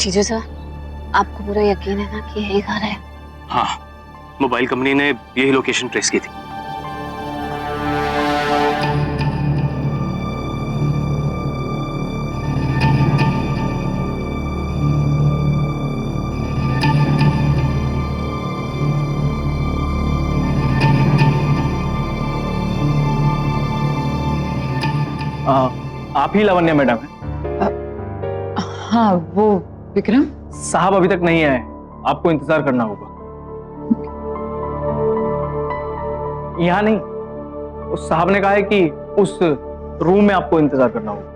जीजू सर, आपको पूरा यकीन है ना कि यही घर है? हाँ, मोबाइल कंपनी ने यही लोकेशन ट्रेस की थी। आप ही लावण्या मैडम हैं? हाँ, वो विक्रम साहब अभी तक नहीं आए, आपको इंतजार करना होगा। यहाँ नहीं, उस साहब ने कहा है कि उस रूम में आपको इंतजार करना होगा।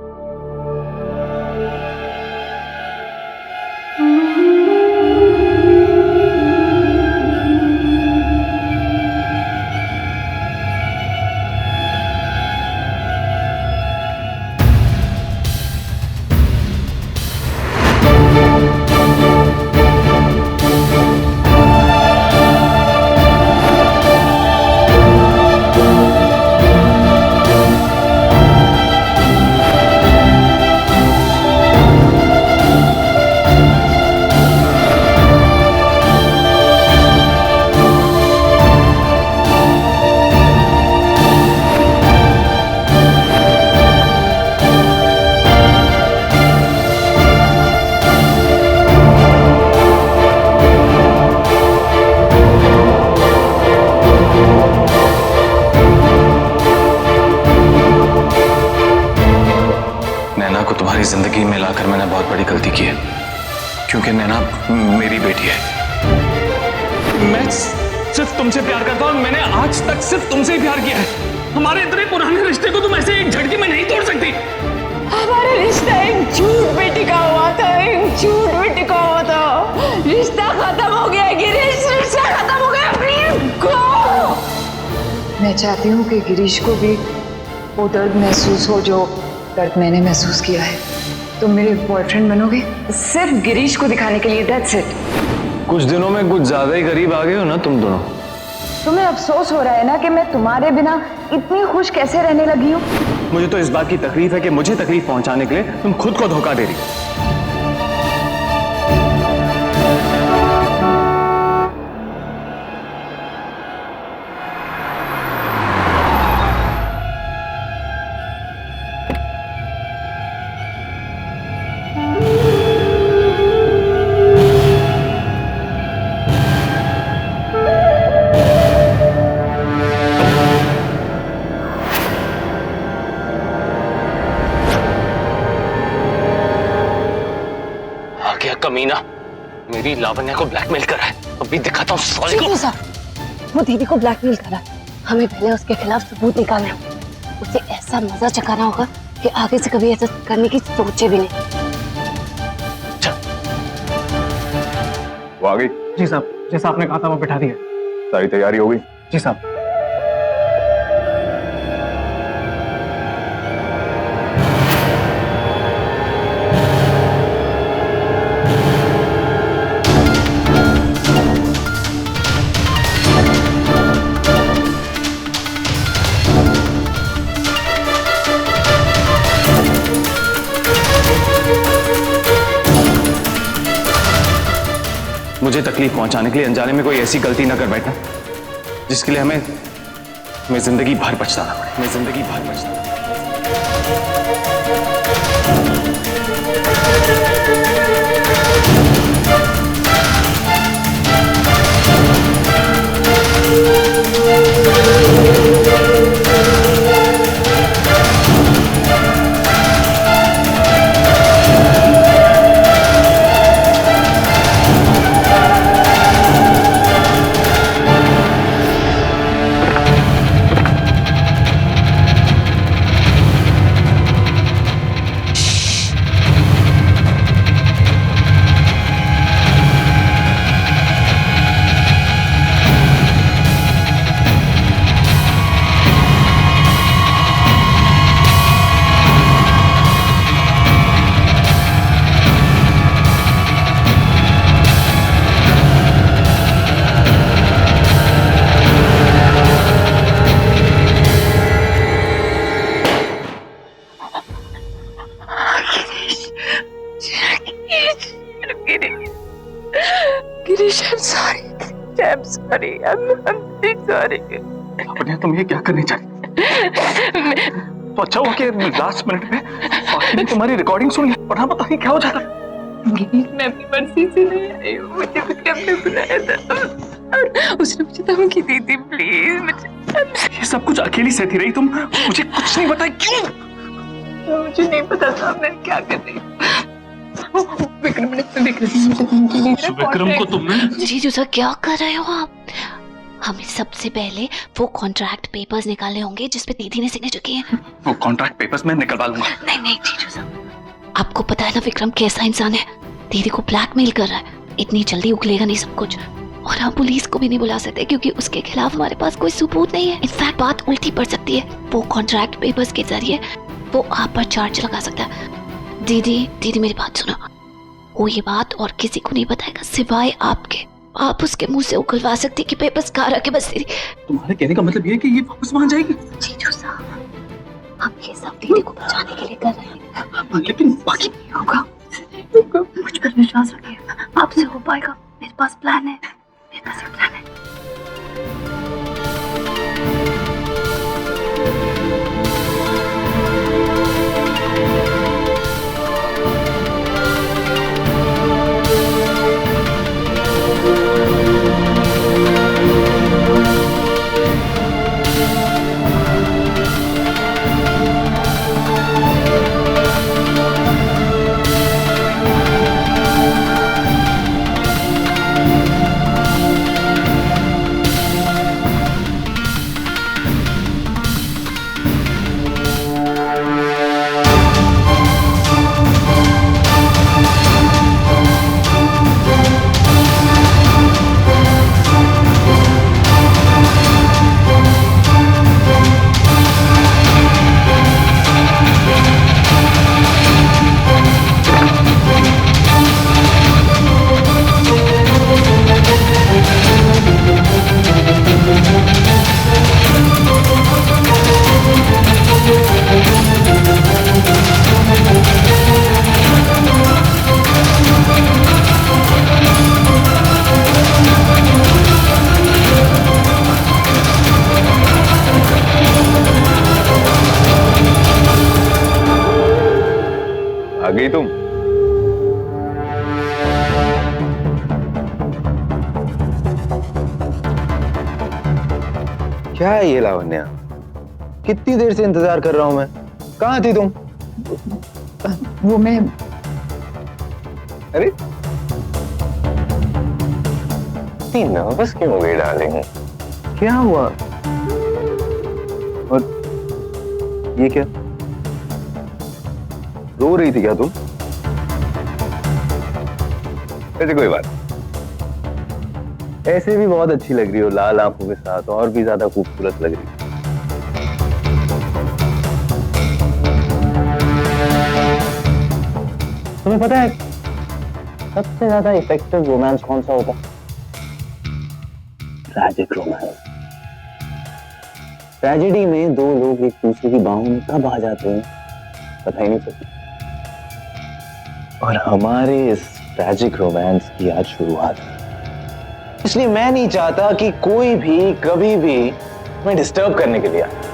तुम्हारी जिंदगी में लाकर मैंने बहुत बड़ी गलती की है, क्योंकि नैना मेरी बेटी है। मैं सिर्फ तुमसे प्यार करता हूँ, मैंने आज तक सिर्फ तुमसे ही प्यार किया है। हमारे इतने पुराने रिश्ते को तुम ऐसे एक झटके में नहीं तोड़ सकती। हमारा रिश्ता एक झूठ पे टिका हुआ था, एक झूठ पे टिका हुआ था। रिश्ता खत्म हो गया गिरीश, रिश्ता खत्म हो गया। Please go. मैं चाहती हूँ कि गिरीश को भी वो दर्द महसूस हो जो दर्द मैंने महसूस किया है। तुम मेरे बॉयफ्रेंड बनोगे सिर्फ गिरीश को दिखाने के लिए, दैट्स इट। कुछ दिनों में कुछ ज्यादा ही करीब आ गए हो ना तुम दोनों। तुम्हें अफसोस हो रहा है ना कि मैं तुम्हारे बिना इतनी खुश कैसे रहने लगी हूँ? मुझे तो इस बात की तकलीफ है कि मुझे तकलीफ पहुंचाने के लिए तुम खुद को धोखा दे रही हो। कमीना मेरी लावण्या को ब्लैकमेल कर रहा है। अभी दिखाता हूँ साले को। वो दीदी को ब्लैकमेल कर रहा है, हमें पहले उसके खिलाफ सबूत निकालना है। उसे ऐसा मजा चखाना होगा कि आगे से कभी ऐसा करने की सोचे भी नहीं। वो आ गई? जी साहब, जैसा आपने कहा था वो बिठा दिया। सारी तैयारी हो गई? जी साहब। मुझे तकलीफ पहुंचाने के लिए अनजाने में कोई ऐसी गलती ना कर बैठना जिसके लिए हमें जिंदगी भर पछताना पड़े। मैं जिंदगी भर पछताना। सॉरी। लावण्या तुम ये क्या करने चाहती? तो अच्छा हुआ कि लास्ट मिनट में बाकी ने तुम्हारी रिकॉर्डिंग सुन ली, वरना पता नहीं क्या हो जाता। मैं अपनी मर्जी से नहीं आई हूँ, मुझे विक्रम ने बुलाया था, उसने मुझे धमकी दी थी। प्लीज मुझे ये सब कुछ अकेली सहती रही तुम, मुझे कुछ नहीं बताया क्यों? मुझे नहीं पता था मैं क्या कर रही हूँ। विक्रम ने मुझे धमकी दी थी। विक्रम को तुमने? जीजू सर क्या कर रहे हो आप? हमें सबसे पहले वो कॉन्ट्रैक्ट पेपर्स निकालने होंगे जिसपे दीदी ने सिग्नेचर किए हैं। वो कॉन्ट्रैक्ट पेपर्स मैं निकलवा लूंगा। नहीं जीजू सर, आपको पता है ना विक्रम कैसा इंसान है, दीदी को ब्लैकमेल कर रहा है। इतनी जल्दी उगलेगा नहीं सब कुछ, और हम पुलिस को भी नहीं बुला सकते क्योंकि उसके खिलाफ हमारे पास कोई सबूत नहीं है। इनफैक्ट बात उल्टी पड़ सकती है। वो कॉन्ट्रैक्ट पेपर्स के जरिए वो आप पर चार्ज लगा सकता है। दीदी मेरी बात सुनो, वो ये बात और किसी को नहीं बताएगा सिवाय आपके। आप उसके मुंह से उगलवा सकती कि पेपर्स कहाँ रखे बस दीदी। तुम्हारे कहने का मतलब ये है कि ये वापस मान जाएगी? जीजू साहब, हम ये सब दीदी को बचाने के लिए कर रहे हैं, लेकिन बाकी नहीं होगा। मुझ पर विश्वास रखिए, आपसे हो पाएगा। मेरे पास प्लान है, मेरे पास एक प्लान है। आ गई तुम? क्या है ये लावण्या? कितनी देर से इंतजार कर रहा हूं मैं। कहाँ थी तुम? वो मैं अरे इतनी नर्वस क्यों हो गई डार्लिंग? क्या हुआ? और ये क्या? रो रही थी क्या तुम? ऐसे कोई बात, ऐसे भी बहुत अच्छी लग रही हो लाल आंखों के साथ, और भी ज्यादा खूबसूरत लग रही हो। तुम्हें पता है सबसे ज्यादा इफेक्टिव रोमांस कौन सा होता है? Tragic romance. ट्रेजेडी में दो लोग एक दूसरे की बाहों में कब आ जाते हैं पता ही नहीं चलता। और हमारे इस ट्रैजिक रोमांस की आज शुरुआत है। इसलिए मैं नहीं चाहता कि कोई भी कभी भी मैं डिस्टर्ब करने के लिए आए।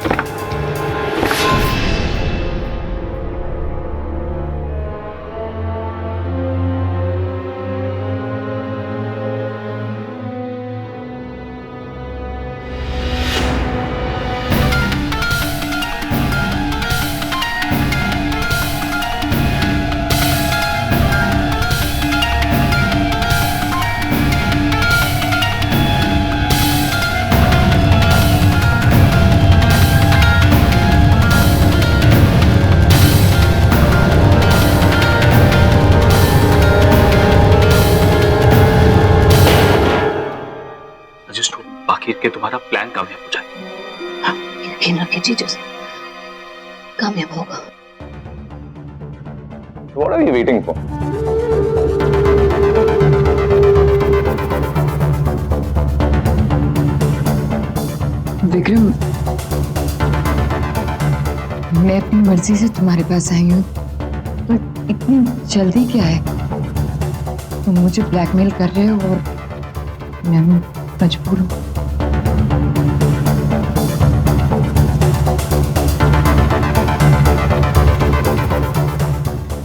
बाकी के तुम्हारा प्लान कामयाब हो जाए। यकीन रखिए जीजू से, कामयाब होगा। What are you waiting for? Vikram, मैं अपनी मर्जी से तुम्हारे पास आई हूँ, पर इतनी जल्दी क्या है? तुम मुझे ब्लैकमेल कर रहे हो और मैं मजबूर हूँ।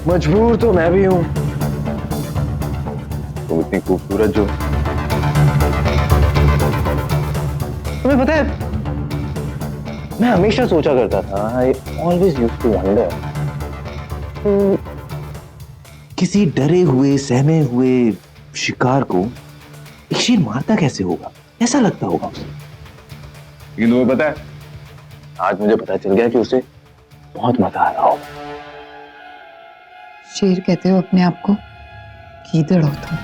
मजबूर तो मैं भी हूं, तुम इतनी खूबसूरत जो। तुम्हें पता है, मैं हमेशा सोचा करता था, I always used to wonder, किसी डरे हुए सहमे हुए शिकार को एक शेर मारता कैसे होगा, कैसा लगता होगा उसे। लेकिन तुम्हें पता है, आज मुझे पता चल गया कि उसे बहुत मजा आ रहा होगा। शेर कहते हो अपने आप को, गीदड़ हो तुम।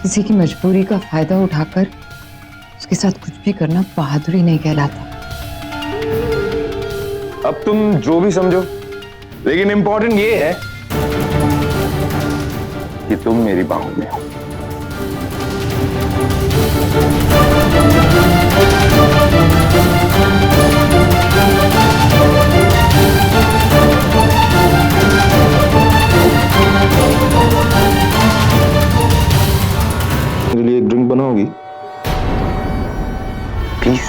किसी की मजबूरी का फायदा उठाकर उसके साथ कुछ भी करना बहादुरी नहीं कहलाता। अब तुम जो भी समझो, लेकिन इंपॉर्टेंट ये है कि तुम मेरी बाहों में हो। मेरे लिए एक ड्रिंक बनाओगी प्लीज?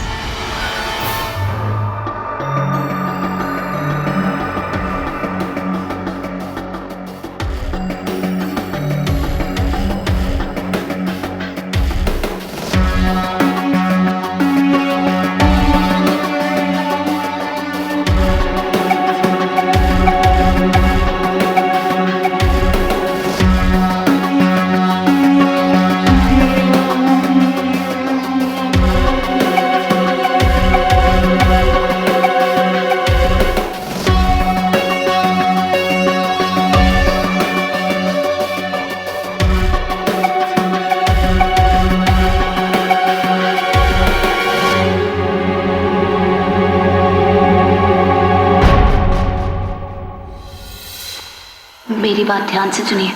मेरी बात ध्यान से सुनिए।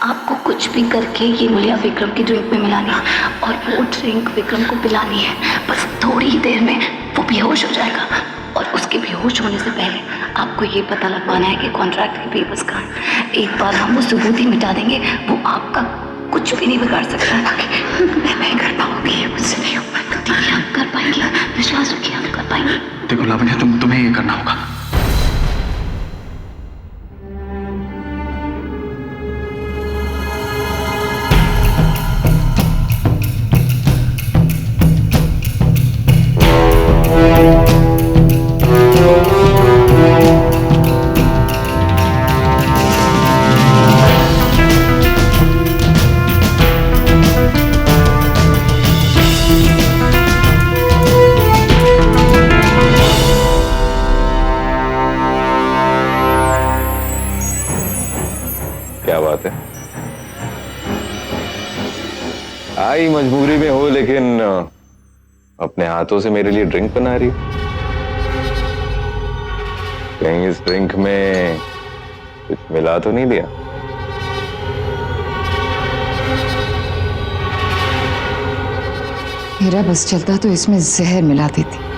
आपको कुछ भी करके ये गोलियां विक्रम की ड्रिंक में मिलानी है और वो ड्रिंक विक्रम को पिलानी है। बस थोड़ी ही देर में वो बेहोश हो जाएगा और उसके बेहोश होने से पहले आपको ये पता लगवाना है कि कॉन्ट्रैक्ट के पेपर्स कहाँ हैं। एक बार हम वो सबूत ही मिटा देंगे, वो आपका कुछ भी नहीं बिगाड़ सकता। मैं नहीं कर पाऊंगी, मुझसे नहीं हो पाएगा। दीदी आप कर पाएंगे, विश्वास रखिए आप कर पाएंगे। देखो लावण्या, तुम्हें ये करना होगा। क्या बात है, आई मजबूरी में हो लेकिन अपने हाथों से मेरे लिए ड्रिंक बना रही हो। कहीं इस ड्रिंक में कुछ मिला तो नहीं दिया? मेरा बस चलता तो इसमें जहर मिला देती।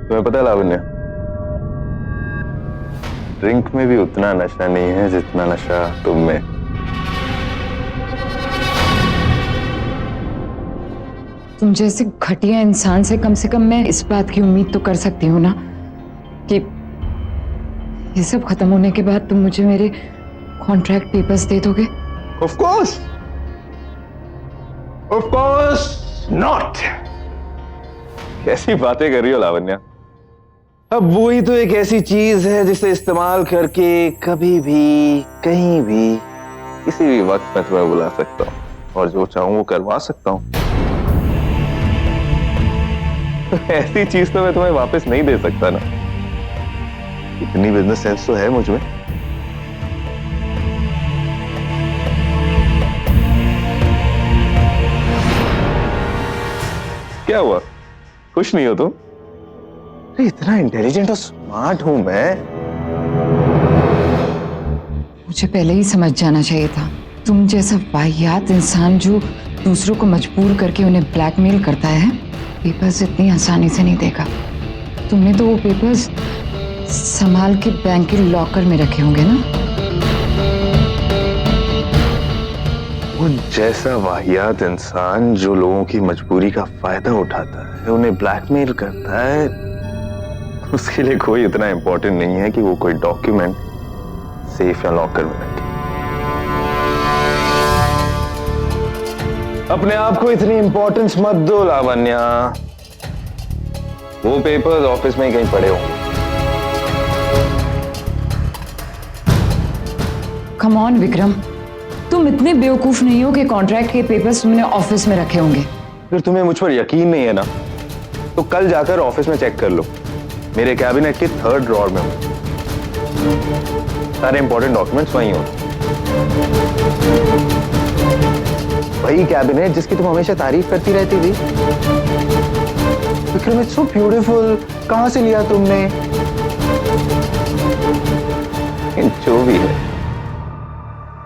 तुम्हें पता है लावण्य, ड्रिंक में भी उतना नशा नहीं है जितना नशा तुम में। तुम जैसे घटिया इंसान से कम मैं इस बात की उम्मीद तो कर सकती हूँ ना कि ये सब खत्म होने के बाद तुम मुझे मेरे कॉन्ट्रैक्ट पेपर्स दे दोगे। Of course not। कैसी बातें कर रही हो लावण्या? अब वो ही तो एक ऐसी चीज है जिसे इस्तेमाल करके कभी भी कहीं भी किसी भी वक्त मैं तुम्हें बुला सकता हूँ और जो चाहूं वो करवा सकता हूँ। ऐसी चीज तो मैं तुम्हें वापस नहीं दे सकता ना। इतनी बिजनेस सेंस तो है मुझ में। क्या हुआ, खुश नहीं हो तुम? इतना इंटेलिजेंट और स्मार्ट हूं मैं। मुझे पहले ही समझ जाना चाहिए था। तुम जैसा वाहियात इंसान जो दूसरों को मजबूर करके उन्हें ब्लैकमेल करता है, पेपर्स इतनी आसानी से नहीं देगा। तुमने तो वो पेपर्स संभाल के बैंक के लॉकर में रखे होंगे ना? वो जैसा वाहियात इंसान जो लोगों की मजबूरी का फायदा उठाता है, उन्हें ब्लैकमेल करता है, उसके लिए कोई इतना इंपॉर्टेंट नहीं है कि वो कोई डॉक्यूमेंट सेफ या लॉकर में रखे। अपने आप को इतनी इंपॉर्टेंस मत दो लावण्या। वो पेपर्स ऑफिस में ही कहीं पड़े होंगे। कम ऑन विक्रम, तुम इतने बेवकूफ नहीं हो कि कॉन्ट्रैक्ट के पेपर्स तुमने ऑफिस में रखे होंगे। फिर तुम्हें मुझ पर यकीन नहीं है ना, तो कल जाकर ऑफिस में चेक कर लो। मेरे कैबिनेट के 3rd ड्रॉर में सारे इंपॉर्टेंट डॉक्यूमेंट्स वहीं होते। वही कैबिनेट जिसकी तुम हमेशा तारीफ करती रहती थी। Vikram, it's so beautiful. कहां से लिया तुमने? जो भी है,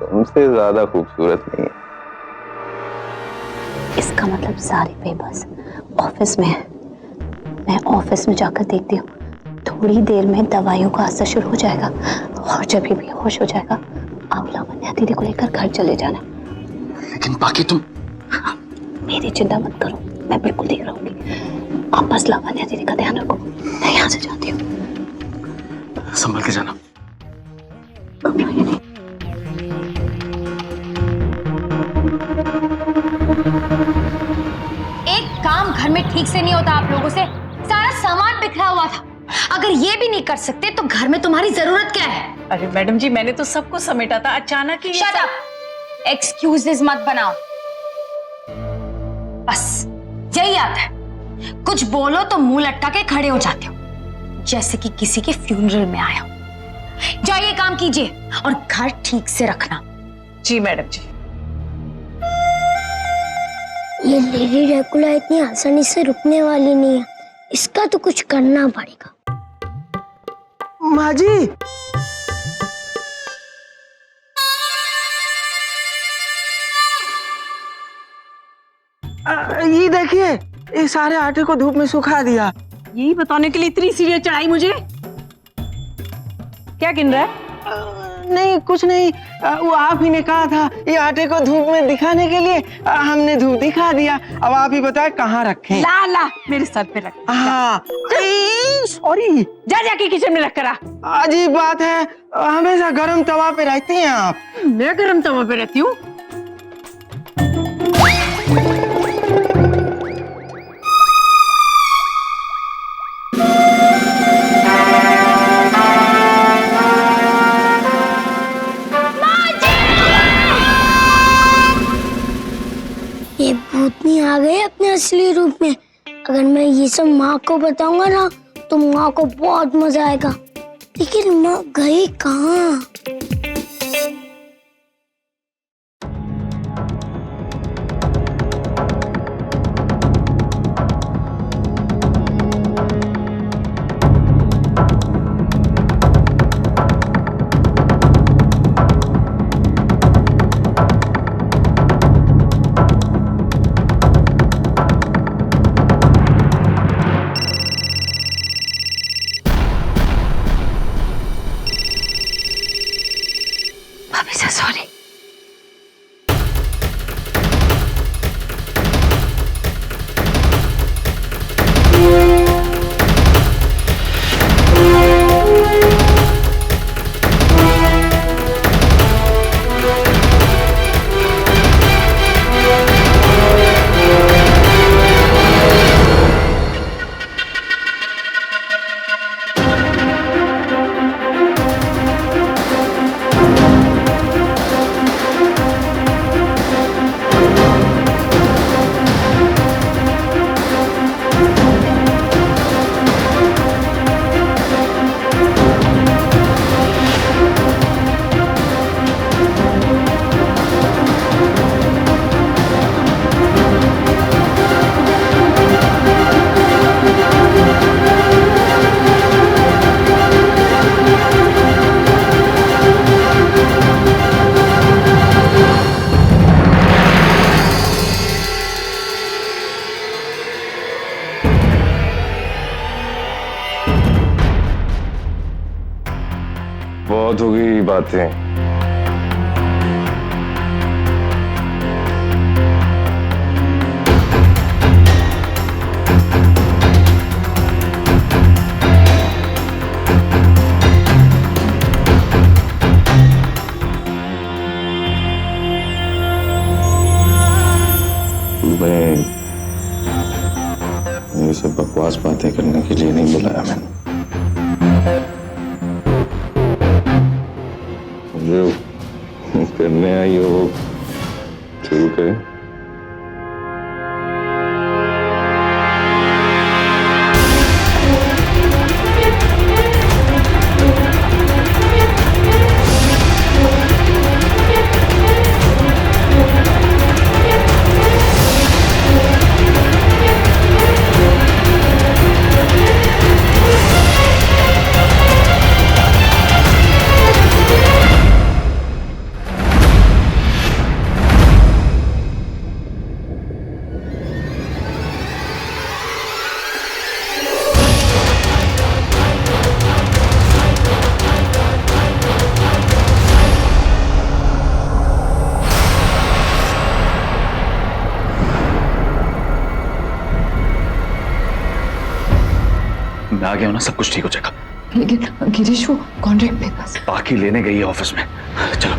तुमसे ज्यादा खूबसूरत नहीं है। इसका मतलब सारे पेपर्स ऑफिस में है। मैं ऑफिस में जाकर देखती हूँ। थोड़ी देर में दवाइयों का असर शुरू हो जाएगा और जब ये बेहोश हो जाएगा, आप लावण्या दीदी को लेकर घर चले जाना। लेकिन बाकी तुम? मेरी चिंता मत करो, मैं बिल्कुल देख रहूंगी। आप बस लावण्या दीदी का ध्यान रखो। मैं यहाँ से जाती हूँ। संभल के जाना। एक काम घर में ठीक से नहीं होता आप लोगों से। सारा सामान बिखरा हुआ था। अगर ये भी नहीं कर सकते तो घर में तुम्हारी जरूरत क्या है? अरे मैडम जी, मैंने तो सब कुछ समेटा था, अचानक ही शट अप! एक्सक्यूजेस मत बनाओ। बस यही आता है, कुछ बोलो तो मुंह लटका के खड़े हो जाते हो, जैसे कि किसी के फ्यूनरल में आया हो। जाइए काम कीजिए और घर ठीक से रखना। जी मैडम जी। ये लेडी ड्रैकुला इतनी आसानी से रुकने वाली नहीं है। इसका तो कुछ करना पड़ेगा। माँ जी, ये देखिए, ये सारे आटे को धूप में सुखा दिया। यही बताने के लिए इतनी सीरियस चढ़ाई मुझे? क्या गिन रहा है? नहीं, कुछ नहीं। वो आप ही ने कहा था ये आटे को धूप में दिखाने के लिए, हमने धूप दिखा दिया। अब आप ही बताए कहाँ रखें? ला ला, मेरे सर पे रख। हाँ, सॉरी। जा जाके किचन में रख कर आ। अजीब बात है, हमेशा गरम तवा पे रहती हैं आप। मैं गरम तवा पे रहती हूँ? ये भूतनी आ गई अपने असली रूप में। अगर मैं ये सब माँ को बताऊंगा ना, तो माँ को बहुत मजा आएगा। लेकिन माँ गई कहाँ? बहुत हो गई बातें। ये सब बकवास बातें करने के लिए नहीं बुलाया मैंने। जो करने आई हो वो शुरू करें। मैं आ गया हूं ना, सब कुछ ठीक हो जाएगा। लेकिन गिरीश वो कॉन्ट्रैक्ट पेपर्स बाकी लेने गई है ऑफिस में। चलो।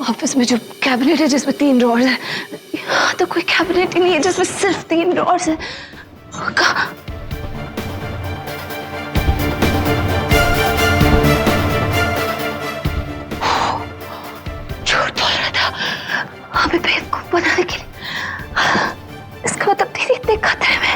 ऑफिस में जो कैबिनेट है जिसमें 3 ड्रॉर्स है, यहाँ तो कोई कैबिनेट ही नहीं है जिसमें सिर्फ 3 ड्रॉर्स है। कहाँ? झूठ बोल रहा था हमें बेवकूफ बनाने के लिए। इसका मतलब दीदी इतने खतरे में।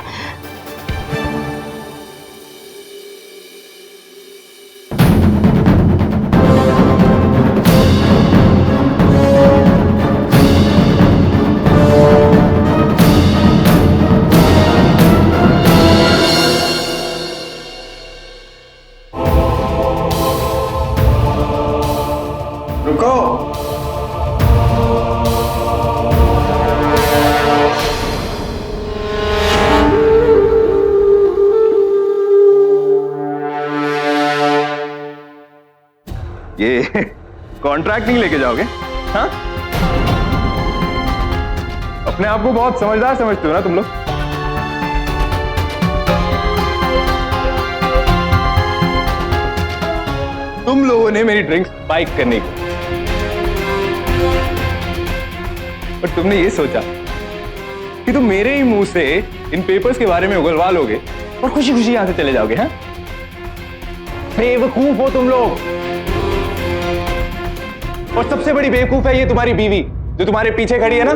ये कॉन्ट्रैक्ट नहीं लेके जाओगे? हाँ? अपने आप को बहुत समझदार समझते हो ना तुम लोग? तुम लोगों ने मेरी ड्रिंक्स स्पाइक करने की, पर तुमने ये सोचा कि तुम मेरे ही मुंह से इन पेपर्स के बारे में उगलवा लोगे और खुशी खुशी यहां से चले जाओगे। हाँ? बेवकूफ हो तुम लोग। और सबसे बड़ी बेवकूफ है ये तुम्हारी बीवी जो तुम्हारे पीछे खड़ी है ना।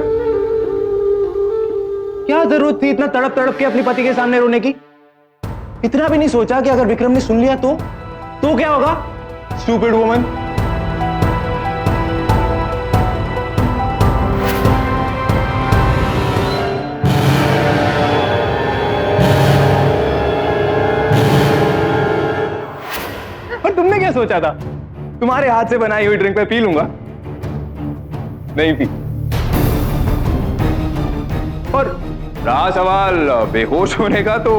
क्या जरूरत थी इतना तड़प तड़प के अपने पति के सामने रोने की? इतना भी नहीं सोचा कि अगर विक्रम ने सुन लिया तो क्या होगा? Stupid woman. सोचा था? तुम्हारे हाथ से बनाई हुई ड्रिंक पे पी लूंगा, नहीं पी। और रहा सवाल बेहोश होने का, तो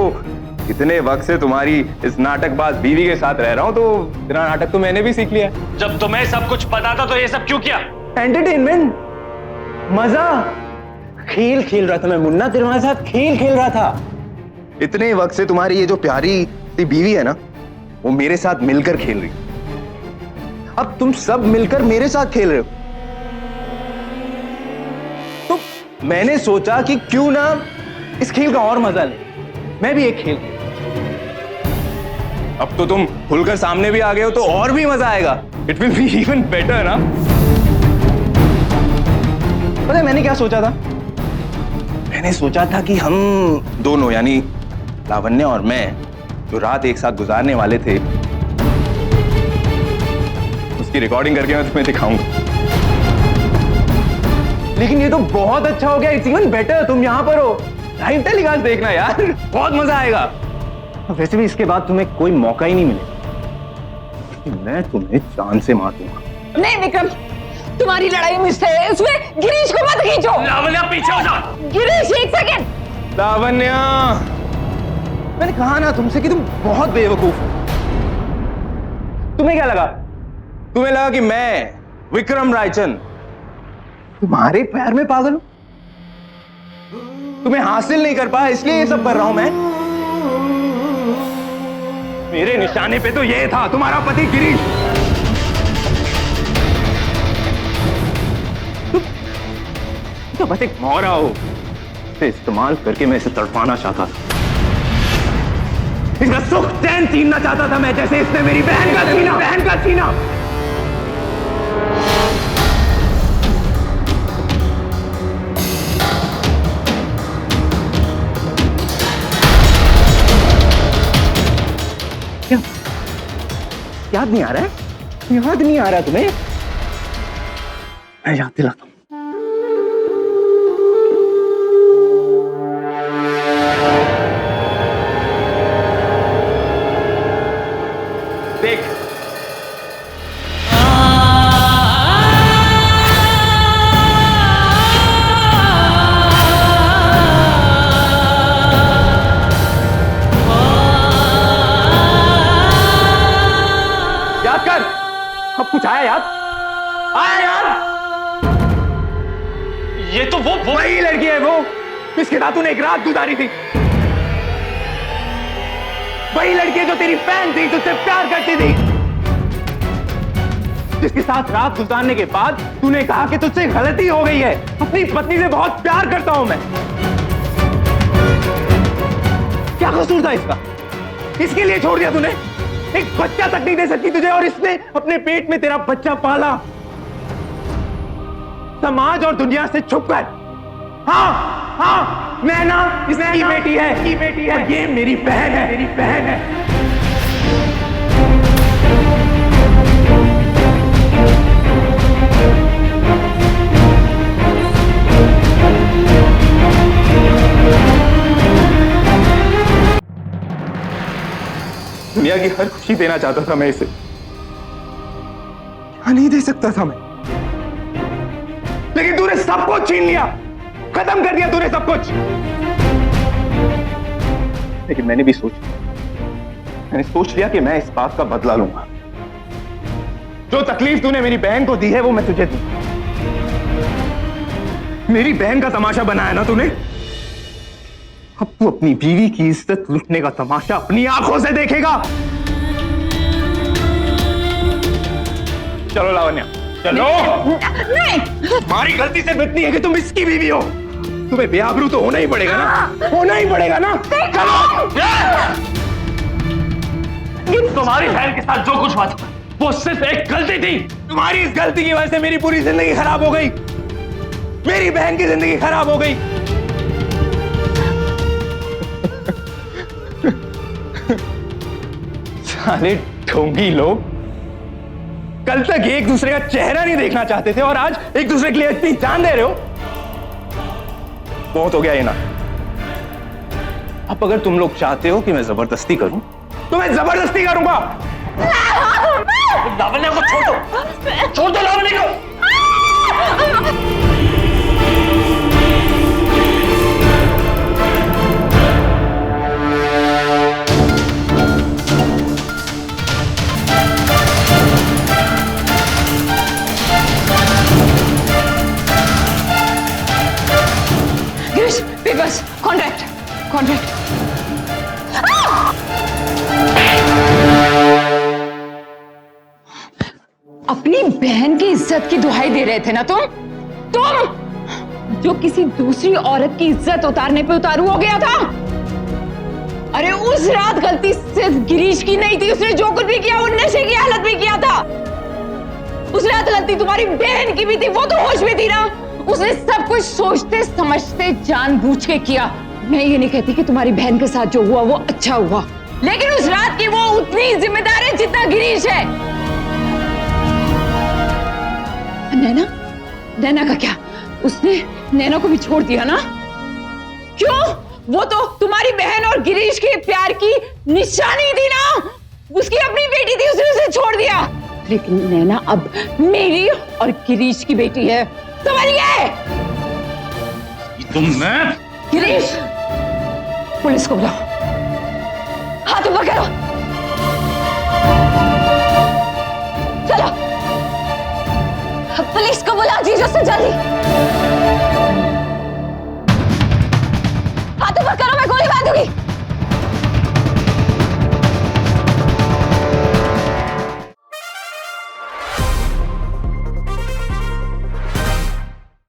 इतने वक्त से तुम्हारी इस नाटकबाज बीवी के साथ रह रहा हूं, तो इतना नाटक तो मैंने भी सीख लिया। जब तुम्हें सब कुछ पता था तो ये सब क्यों किया? एंटरटेनमेंट, मजा, खेल खेल रहा था मैं मुन्ना, तुम्हारे साथ खेल खेल रहा था। इतने वक्त से तुम्हारी ये जो प्यारी सी बीवी है ना, वो मेरे साथ मिलकर खेल रही। अब तुम सब मिलकर मेरे साथ खेल रहे हो, तो मैंने सोचा कि क्यों ना इस खेल का और मजा ले, मैं भी एक खेल। अब तो तुम खुलकर सामने भी आ गए हो तो और भी मजा आएगा। It will be even better ना। पता है मैंने क्या सोचा था? मैंने सोचा था कि हम दोनों यानी लावण्य और मैं जो रात एक साथ गुजारने वाले थे, उसकी रिकॉर्डिंग करके मैं तुम्हें दिखाऊंगा। लेकिन ये तो बहुत अच्छा हो गया, इट्स इवन बेटर। तुम यहां पर हो, लाइव टेलीकास्ट देखना यार, बहुत मजा आएगा। वैसे भी इसके बाद तुम्हें कोई मौका ही नहीं मिलेगा, मैं तुम्हें जान से मार दूंगा। नहीं विक्रम, तुम्हारी लड़ाई मुझसे है, उसमें गिरीश को मत खींचो। लावण्या पीछे हो जा। गिरीश एक सेकंड। लावण्या, मैंने कहा ना तुमसे कि तुम बहुत बेवकूफ हो। तुम्हें क्या लगा? तुम्हें लगा कि मैं विक्रम रायचंद तुम्हारे प्यार में पागल हूं? तुम्हें हासिल नहीं कर पाया इसलिए ये सब कर रहा हूं मैं? मेरे निशाने पे तो ये था तुम्हारा पति गिरीश। तुम तो बस एक मोहरा हो, इसे इस्तेमाल करके मैं इसे तड़पाना चाहता था, इसका सुख चैन छीनना चाहता था मैं, जैसे इसने मेरी बहन का छीना। क्या याद नहीं आ रहा है? याद नहीं आ रहा तुम्हें? मैं याद दिलाता हूं। देख, याद कर, अब कुछ आया याद? आया याद? ये तो वो वही लड़की है वो जिसके साथ तूने एक रात गुजारी थी। वही लड़की जो तेरी फैन थी, तुझसे प्यार करती थी, जिसके साथ रात गुजारने के बाद तूने कहा कि तुझसे गलती हो गई है। अपनी पत्नी से बहुत प्यार करता हूं मैं। क्या कसूर था इसका? इसके लिए छोड़ दिया तूने? एक बच्चा तक नहीं दे सकती तुझे, और इसने अपने पेट में तेरा बच्चा पाला, समाज और दुनिया से छुपकर। हाँ, नैना इसकी बेटी है, और ये मेरी बहन है। दुनिया की हर खुशी देना चाहता था मैं इसे, क्या नहीं दे सकता था मैं, लेकिन तूने सब कुछ छीन लिया, खत्म कर दिया तूने सब कुछ। लेकिन मैंने सोच लिया कि मैं इस बात का बदला लूंगा। जो तकलीफ तूने मेरी बहन को दी है वो मैं तुझे दूंगा। मेरी बहन का तमाशा बनाया ना तूने, अब तू अपनी बीवी की इज्जत लूटने का तमाशा अपनी आंखों से देखेगा। चलो लावण्या, चलो। नहीं, तुम्हारी गलती सिर्फ इतनी है कि तुम इसकी बीवी हो, तुम्हें बेआबरू तो होना ही पड़ेगा ना, होना ही पड़ेगा ना। चलो। तुम्हारी बहन के साथ जो कुछ हुआ था वो सिर्फ एक गलती थी। तुम्हारी इस गलती की वजह से मेरी पूरी जिंदगी खराब हो गई, मेरी बहन की जिंदगी खराब हो गई। साले ढोंगी लोग कल तक एक दूसरे का चेहरा नहीं देखना चाहते थे, और आज एक दूसरे के लिए इतनी जान दे रहे हो। बहुत हो गया ये ना। अब अगर तुम लोग चाहते हो कि मैं जबरदस्ती करूं तो मैं जबरदस्ती करूंगा। लावण्या को छोड़ दो लावण्या को। Girish papers contract contract. अपनी बहन की इज्जत की दुहाई दे रहे थे ना तुम जो किसी दूसरी औरत की इज्जत उतारने पे उतारू हो गया था। अरे उस रात गलती सिर्फ गिरीश की नहीं थी, उसने जो कुछ भी किया वो नशे की हालत में किया था। उस रात गलती तुम्हारी बहन की भी थी, वो तो होश में थी ना। उसने सब कुछ सोचते समझते जानबूझ के किया। मैं ये नहीं कहती कि तुम्हारी बहन के साथ जो हुआ वो अच्छा हुआ, लेकिन उस रात की वो उतनी जिम्मेदार है जितना गिरीश है। नैना, नैना का क्या? उसने नैना को भी छोड़ दिया ना? क्यों? वो तो तुम्हारी बहन और गिरीश के प्यार की निशानी थी ना। उसकी अपनी बेटी थी, उसने उसे छोड़ दिया। लेकिन नैना अब मेरी और गिरीश की बेटी है, समझ गए? तुम मैं गिरीश, पुलिस को बुलाओ, हाथ ऊपर करो, चलो। पुलिस को बुलाओ जीजू से जल्दी।